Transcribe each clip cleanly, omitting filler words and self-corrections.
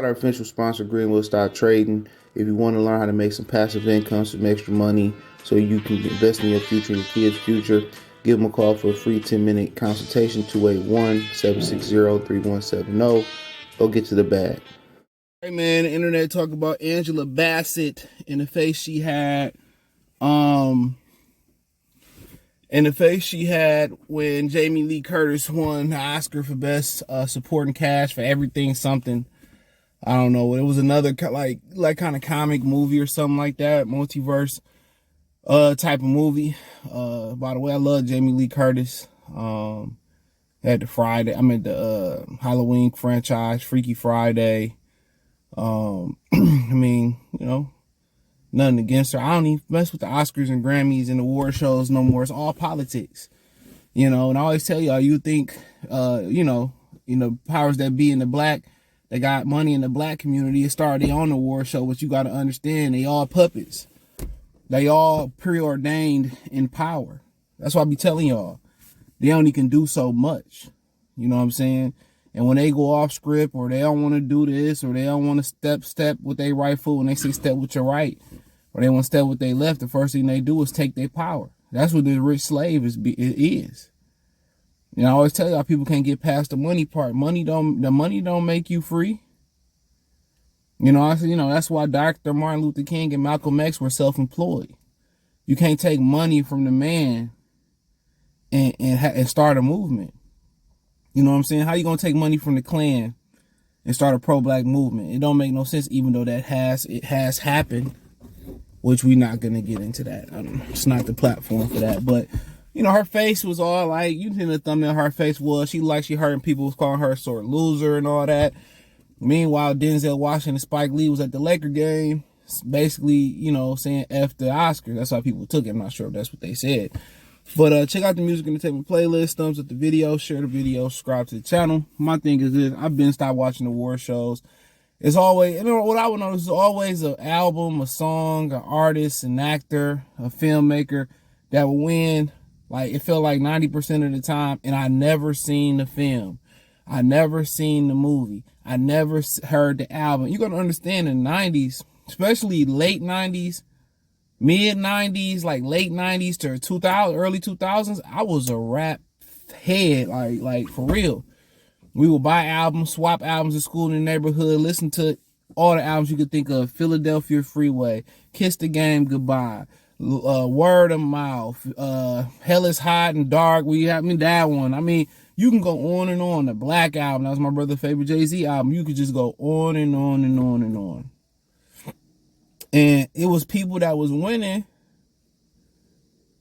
Our official sponsor, Greenwood Stock Trading. If you want to learn how to make some passive income, some extra money, so you can invest in your future and your kids' future, give them a call for a free 10-minute consultation, 281-760-3170. Go get to the bag. Hey man, the internet talk about Angela Bassett and the face she had. And the face she had when Jamie Lee Curtis won the Oscar for Best Supporting Cast for Everything Something. I don't know. It was another like kind of comic movie or something like that, multiverse type of movie. By the way, I love Jamie Lee Curtis. Had the Halloween franchise, Freaky Friday. I mean, you know, nothing against her. I don't even mess with the Oscars and Grammys and award shows no more. It's all politics, you know. And I always tell y'all, you think, powers that be in the black, they got money in the black community. It started their own award show, but you got to understand, they all puppets. They all preordained in power. That's why I be telling y'all, they only can do so much. You know what I'm saying? And when they go off script, or they don't want to do this, or they don't want to step with their right foot, when they say step with your right, or they want to step with their left, the first thing they do is take their power. That's what the rich slave is. You know, I always tell y'all, people can't get past the money part. The money don't make you free. You know, that's why Dr. Martin Luther King and Malcolm X were self-employed. You can't take money from the man and start a movement. You know what I'm saying? How you gonna take money from the Klan and start a pro-black movement? It don't make no sense, even though it has happened, which we're not gonna get into that. It's not the platform for that. But you know, her face was all like, you see the thumbnail, her face was, she hurting people, was calling her a sore loser and all that. Meanwhile, Denzel Washington and Spike Lee was at the Laker game, basically, you know, saying F the Oscars. That's how people took it. I'm not sure if that's what they said. But check out the Music Entertainment playlist, thumbs up the video, share the video, subscribe to the channel. My thing is this, I've been stopped watching award shows. It's always, you know, what I would notice is always an album, a song, an artist, an actor, a filmmaker that will win. Like, it felt like 90% of the time, and I never seen the film. I never seen the movie. I never heard the album. You got to understand, in the 90s, especially late 90s, mid 90s, like late 90s to 2000, early 2000s, I was a rap head, like for real. We would buy albums, swap albums at school in the neighborhood, listen to all the albums you could think of. Philadelphia Freeway, Kiss the Game Goodbye, Word of Mouth, Hell is Hot and Dark. That one. I mean, you can go on and on. The Black Album, that was my brother's favorite Jay-Z album. You could just go on and on and on and on. And it was people that was winning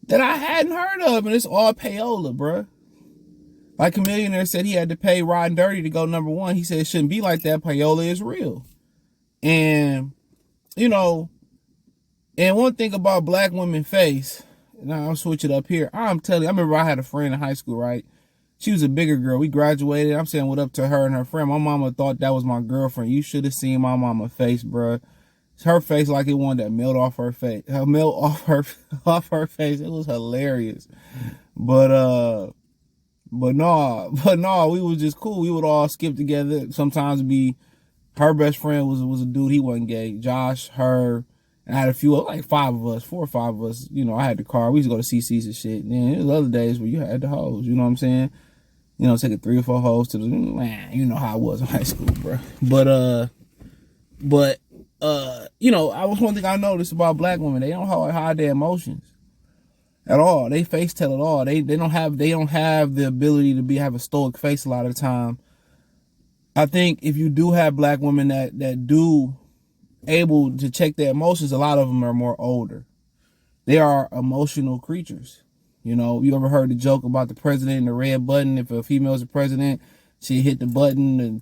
that I hadn't heard of, and it's all payola, bruh. Like a millionaire said he had to pay Riding Dirty to go #1. He said it shouldn't be like that. Payola is real. And, you know, and one thing about black women face, now I'll switch it up here. I'm telling you, I remember I had a friend in high school, right? She was a bigger girl. We graduated. I'm saying what up to her and her friend. My mama thought that was my girlfriend. You should have seen my mama face, bruh. Her face like it wanted to melt off her face. Off her face. It was hilarious. But no, we was just cool. We would all skip together. Sometimes her best friend was a dude. He wasn't gay. Josh, her, and I had a few, like 5 of us, 4 or 5 of us. You know, I had the car. We used to go to CC's and shit. And then there was other days where you had the hoes. You know what I'm saying? You know, taking 3 or 4 hoes to the, man, you know how I was in high school, bro. But you know, I was one thing I noticed about black women, they don't hide their emotions at all. They face tell it all. They don't have the ability to have a stoic face a lot of the time. I think if you do have black women that do able to check their emotions, a lot of them are more older. They are emotional creatures. You know, you ever heard the joke about the president and the red button? If a female is a president, she hit the button and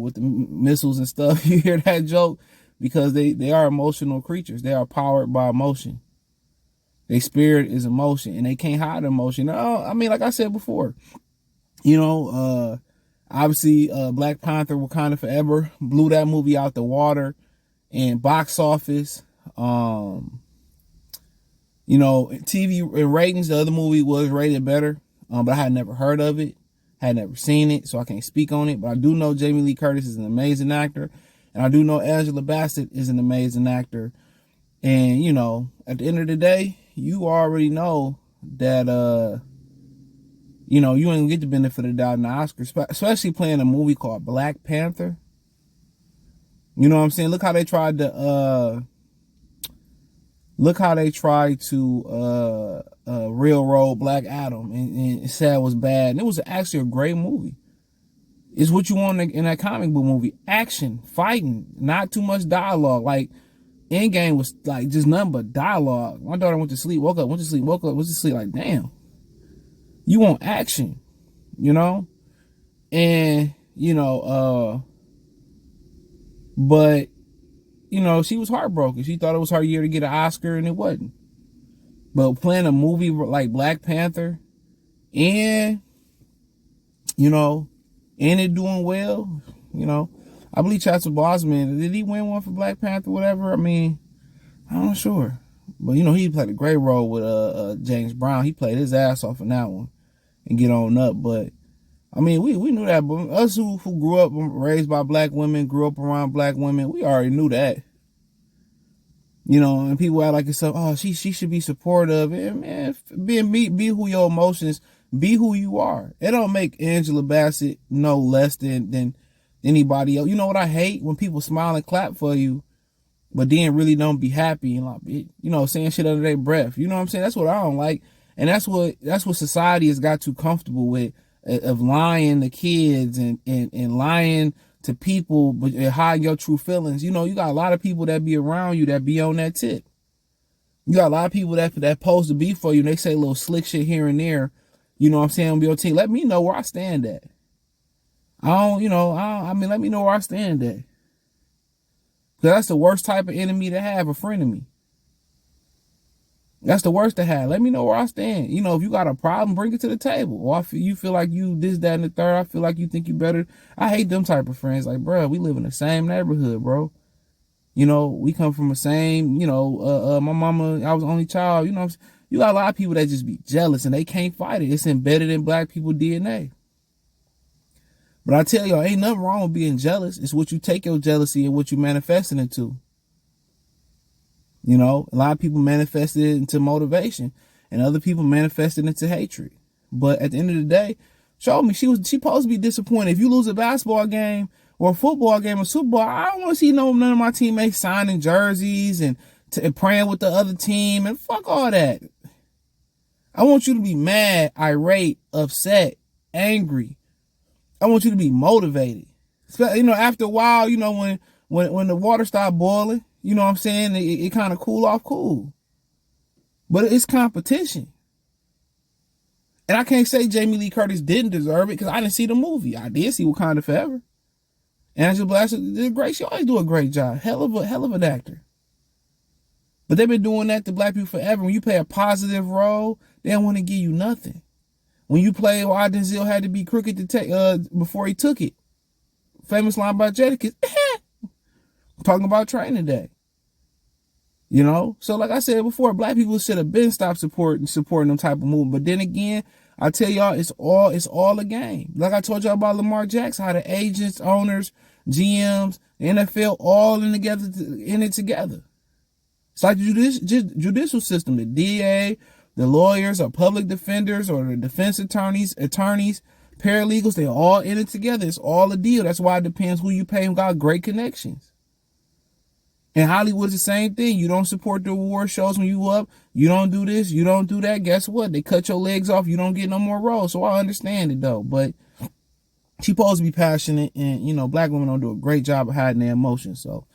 with the missiles and stuff. You hear that joke? Because they are emotional creatures. They are powered by emotion. Their spirit is emotion, and they can't hide emotion. I mean, like I said before, obviously Black Panther Wakanda Forever blew that movie out the water and box office. TV and ratings, the other movie was rated better, but I had never heard of it, had never seen it, so I can't speak on it. But I do know Jamie Lee Curtis is an amazing actor. And I do know Angela Bassett is an amazing actor. And, you know, at the end of the day, you already know that, you know, you ain't get the benefit of the doubt in the Oscars, especially playing a movie called Black Panther. You know what I'm saying? Look how they tried to, railroad Black Adam and said it was bad. And it was actually a great movie. It's what you want in that comic book movie. Action, fighting, not too much dialogue. Like, Endgame was like just nothing but dialogue. My daughter went to sleep, woke up, went to sleep, woke up, went to sleep. Like, damn, you want action, you know? And, you know, but, you know, she was heartbroken. She thought it was her year to get an Oscar, and it wasn't. But playing a movie like Black Panther and, you know, and it doing well, you know, I believe Chadwick Boseman, did he win one for Black Panther, whatever? I mean, I'm not sure. But, you know, he played a great role with James Brown. He played his ass off in that one and get on up. But, I mean, we knew that. But us who grew up raised by Black women, grew up around Black women, we already knew that. You know, and people act like it's so, oh, she should be supportive. And, man, be who your emotions, be who you are. It don't make Angela Bassett no less than anybody else. You know what I hate? When people smile and clap for you, but then really don't be happy and, like, you know, saying shit under their breath. You know what I'm saying? That's what I don't like. And that's what society has got too comfortable with, of lying to kids and lying to people, but hide your true feelings. You know, you got a lot of people that be around you that be on that tip. You got a lot of people that supposed to be for you, and they say little slick shit here and there. You know what I'm saying? On your team. Let me know where I stand at. I mean, let me know where I stand at. Because that's the worst type of enemy to have, a frenemy. That's the worst to have. Let me know where I stand. You know, if you got a problem, bring it to the table. Or you feel like you this, that, and the third. I feel like you think you better. I hate them type of friends. Like, bro, we live in the same neighborhood, bro. You know, we come from the same, you know, my mama, I was the only child. You know, you got a lot of people that just be jealous and they can't fight it. It's embedded in Black people DNA. But I tell y'all, ain't nothing wrong with being jealous. It's what you take your jealousy and what you manifest it into. You know, a lot of people manifest it into motivation and other people manifest it into hatred. But at the end of the day, show me, she supposed to be disappointed. If you lose a basketball game or a football game or Super Bowl, I don't want to see none of my teammates signing jerseys and praying with the other team and fuck all that. I want you to be mad, irate, upset, angry. I want you to be motivated. You know, after a while, you know, when the water start boiling, you know what I'm saying? It kind of cool off cool. But it's competition. And I can't say Jamie Lee Curtis didn't deserve it because I didn't see the movie. I did see Wakanda Forever. Angela Bassett did great. She always do a great job. Hell of an actor. But they've been doing that to Black people forever. When you play a positive role, they don't want to give you nothing. When you play why Denzel had to be crooked to take before he took it. Famous line by Jadakiss. Talking about Training Day. You know? So like I said before, Black people should have been stopped supporting them type of movement. But then again, I tell y'all, it's all a game. Like I told y'all about Lamar Jackson, how the agents, owners, GMs, the NFL all in it together. It's like the judicial system, the DA, the lawyers or public defenders or the defense attorneys, paralegals, they're all in it together. It's all a deal. That's why it depends who you pay and got great connections. And Hollywood's the same thing. You don't support the award shows when you up. You don't do this. You don't do that. Guess what? They cut your legs off. You don't get no more roles. So I understand it, though. But she's supposed to be passionate. And, you know, Black women don't do a great job of hiding their emotions. So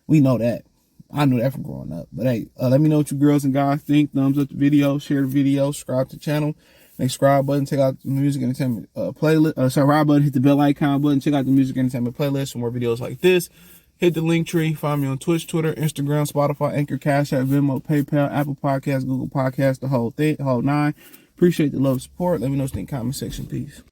we know that. I knew that from growing up. But, hey, let me know what you girls and guys think. Thumbs up the video. Share the video. Subscribe to the channel. Make subscribe button. Check out the music entertainment playlist. Subscribe button. Hit the bell icon button. Check out the music entertainment playlist for more videos like this. Hit the link tree. Find me on Twitch, Twitter, Instagram, Spotify, Anchor, Cash App, Venmo, PayPal, Apple Podcasts, Google Podcasts, the whole thing, the whole nine. Appreciate the love and support. Let me know what you think in the comment section. Peace.